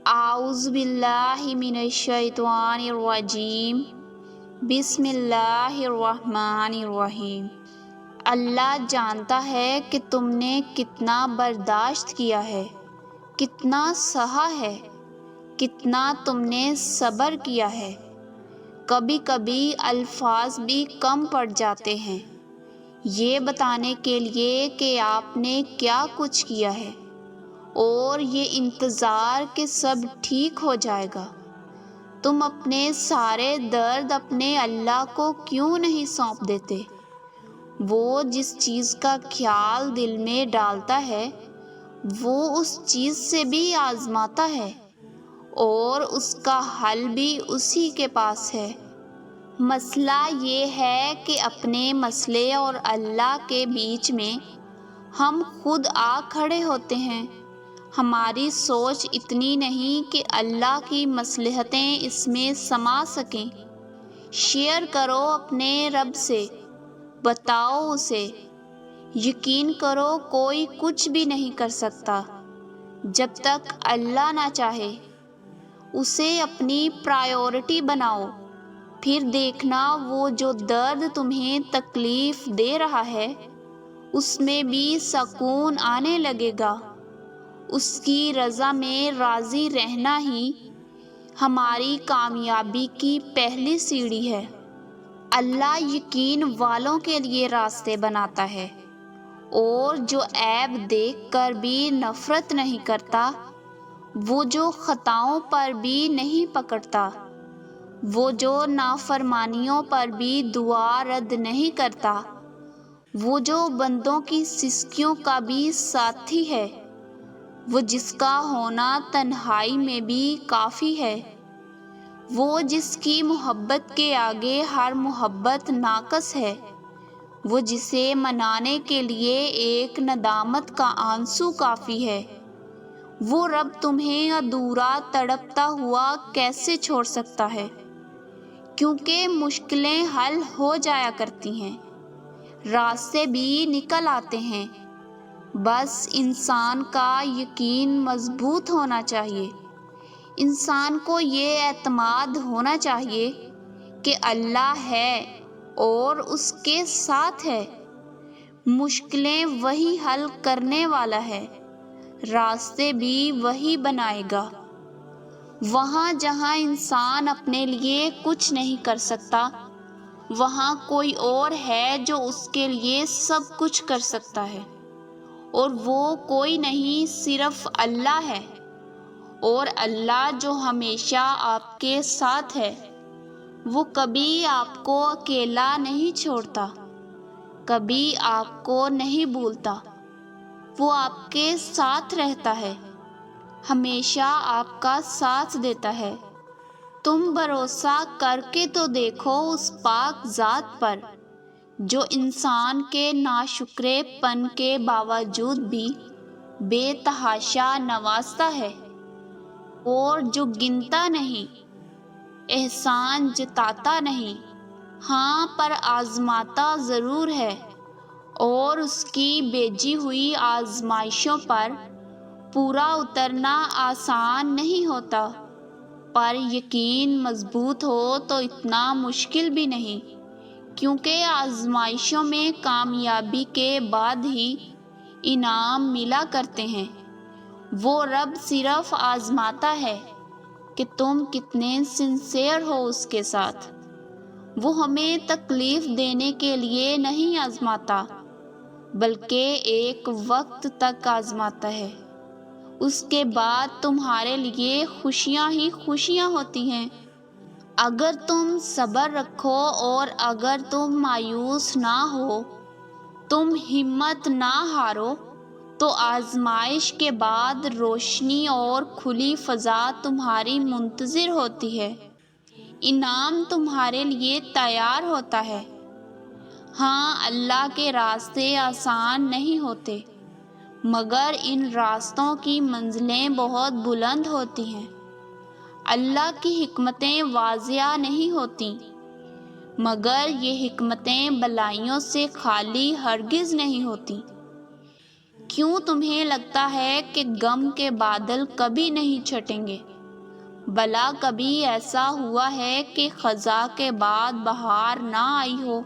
اعوذ باللہ من الشیطان الرجیم، بسم اللہ الرحمن الرحیم۔ اللہ جانتا ہے کہ تم نے کتنا برداشت کیا ہے، کتنا سہا ہے، کتنا تم نے صبر کیا ہے۔ کبھی کبھی الفاظ بھی کم پڑ جاتے ہیں یہ بتانے کے لیے کہ آپ نے کیا کچھ کیا ہے، اور یہ انتظار کہ سب ٹھیک ہو جائے گا۔ تم اپنے سارے درد اپنے اللہ کو کیوں نہیں سونپ دیتے؟ وہ جس چیز کا خیال دل میں ڈالتا ہے وہ اس چیز سے بھی آزماتا ہے، اور اس کا حل بھی اسی کے پاس ہے۔ مسئلہ یہ ہے کہ اپنے مسئلے اور اللہ کے بیچ میں ہم خود آ کھڑے ہوتے ہیں۔ ہماری سوچ اتنی نہیں کہ اللہ کی مصلحتیں اس میں سما سکیں۔ شیئر کرو اپنے رب سے، بتاؤ اسے، یقین کرو کوئی کچھ بھی نہیں کر سکتا جب تک اللہ نہ چاہے۔ اسے اپنی پرائیورٹی بناؤ، پھر دیکھنا وہ جو درد تمہیں تکلیف دے رہا ہے اس میں بھی سکون آنے لگے گا۔ اس کی رضا میں راضی رہنا ہی ہماری کامیابی کی پہلی سیڑھی ہے۔ اللہ یقین والوں کے لیے راستے بناتا ہے، اور جو عیب دیکھ کر بھی نفرت نہیں کرتا، وہ جو خطاؤں پر بھی نہیں پکڑتا، وہ جو نافرمانیوں پر بھی دعا رد نہیں کرتا، وہ جو بندوں کی سسکیوں کا بھی ساتھی ہے، وہ جس کا ہونا تنہائی میں بھی کافی ہے، وہ جس کی محبت کے آگے ہر محبت ناقص ہے، وہ جسے منانے کے لیے ایک ندامت کا آنسو کافی ہے۔ وہ رب تمہیں ادھورا تڑپتا ہوا کیسے چھوڑ سکتا ہے؟ کیونکہ مشکلیں حل ہو جایا کرتی ہیں، راستے بھی نکل آتے ہیں، بس انسان کا یقین مضبوط ہونا چاہیے۔ انسان کو یہ اعتماد ہونا چاہیے کہ اللہ ہے اور اس کے ساتھ ہے۔ مشکلیں وہی حل کرنے والا ہے، راستے بھی وہی بنائے گا۔ وہاں جہاں انسان اپنے لیے کچھ نہیں کر سکتا، وہاں کوئی اور ہے جو اس کے لیے سب کچھ کر سکتا ہے، اور وہ کوئی نہیں صرف اللہ ہے۔ اور اللہ جو ہمیشہ آپ کے ساتھ ہے، وہ کبھی آپ کو اکیلا نہیں چھوڑتا، کبھی آپ کو نہیں بھولتا۔ وہ آپ کے ساتھ رہتا ہے، ہمیشہ آپ کا ساتھ دیتا ہے۔ تم بھروسہ کر کے تو دیکھو اس پاک ذات پر جو انسان کے ناشکرے پن کے باوجود بھی بے تحاشا نوازتا ہے، اور جو گنتا نہیں، احسان جتاتا نہیں، ہاں پر آزماتا ضرور ہے، اور اس کی بھیجی ہوئی آزمائشوں پر پورا اترنا آسان نہیں ہوتا، پر یقین مضبوط ہو تو اتنا مشکل بھی نہیں، کیونکہ آزمائشوں میں کامیابی کے بعد ہی انعام ملا کرتے ہیں۔ وہ رب صرف آزماتا ہے کہ تم کتنے سنسیئر ہو اس کے ساتھ۔ وہ ہمیں تکلیف دینے کے لیے نہیں آزماتا، بلکہ ایک وقت تک آزماتا ہے، اس کے بعد تمہارے لیے خوشیاں ہی خوشیاں ہوتی ہیں۔ اگر تم صبر رکھو اور اگر تم مایوس نہ ہو، تم ہمت نہ ہارو، تو آزمائش کے بعد روشنی اور کھلی فضا تمہاری منتظر ہوتی ہے، انعام تمہارے لیے تیار ہوتا ہے۔ ہاں، اللہ کے راستے آسان نہیں ہوتے، مگر ان راستوں کی منزلیں بہت بلند ہوتی ہیں۔ اللہ کی حکمتیں واضح نہیں ہوتیں، مگر یہ حکمتیں بلائیوں سے خالی ہرگز نہیں ہوتیں۔ کیوں تمہیں لگتا ہے کہ غم کے بادل کبھی نہیں چھٹیں گے؟ بھلا کبھی ایسا ہوا ہے کہ خزاں کے بعد بہار نہ آئی ہو؟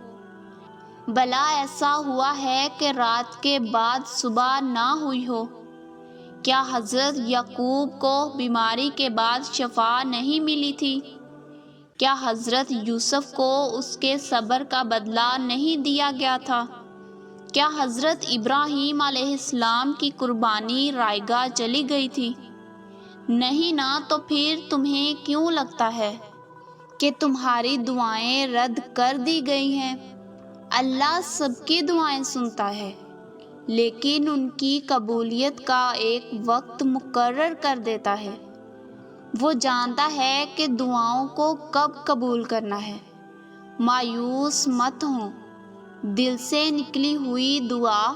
بھلا ایسا ہوا ہے کہ رات کے بعد صبح نہ ہوئی ہو؟ کیا حضرت یعقوب کو بیماری کے بعد شفا نہیں ملی تھی؟ کیا حضرت یوسف کو اس کے صبر کا بدلہ نہیں دیا گیا تھا؟ کیا حضرت ابراہیم علیہ السلام کی قربانی رائے گاہ چلی گئی تھی؟ نہیں نا، تو پھر تمہیں کیوں لگتا ہے کہ تمہاری دعائیں رد کر دی گئی ہیں؟ اللہ سب کی دعائیں سنتا ہے، لیکن ان کی قبولیت کا ایک وقت مقرر کر دیتا ہے۔ وہ جانتا ہے کہ دعاؤں کو کب قبول کرنا ہے۔ مایوس مت ہوں، دل سے نکلی ہوئی دعا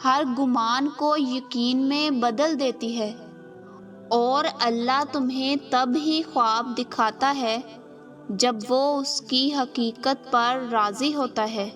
ہر گمان کو یقین میں بدل دیتی ہے، اور اللہ تمہیں تب ہی خواب دکھاتا ہے جب وہ اس کی حقیقت پر راضی ہوتا ہے۔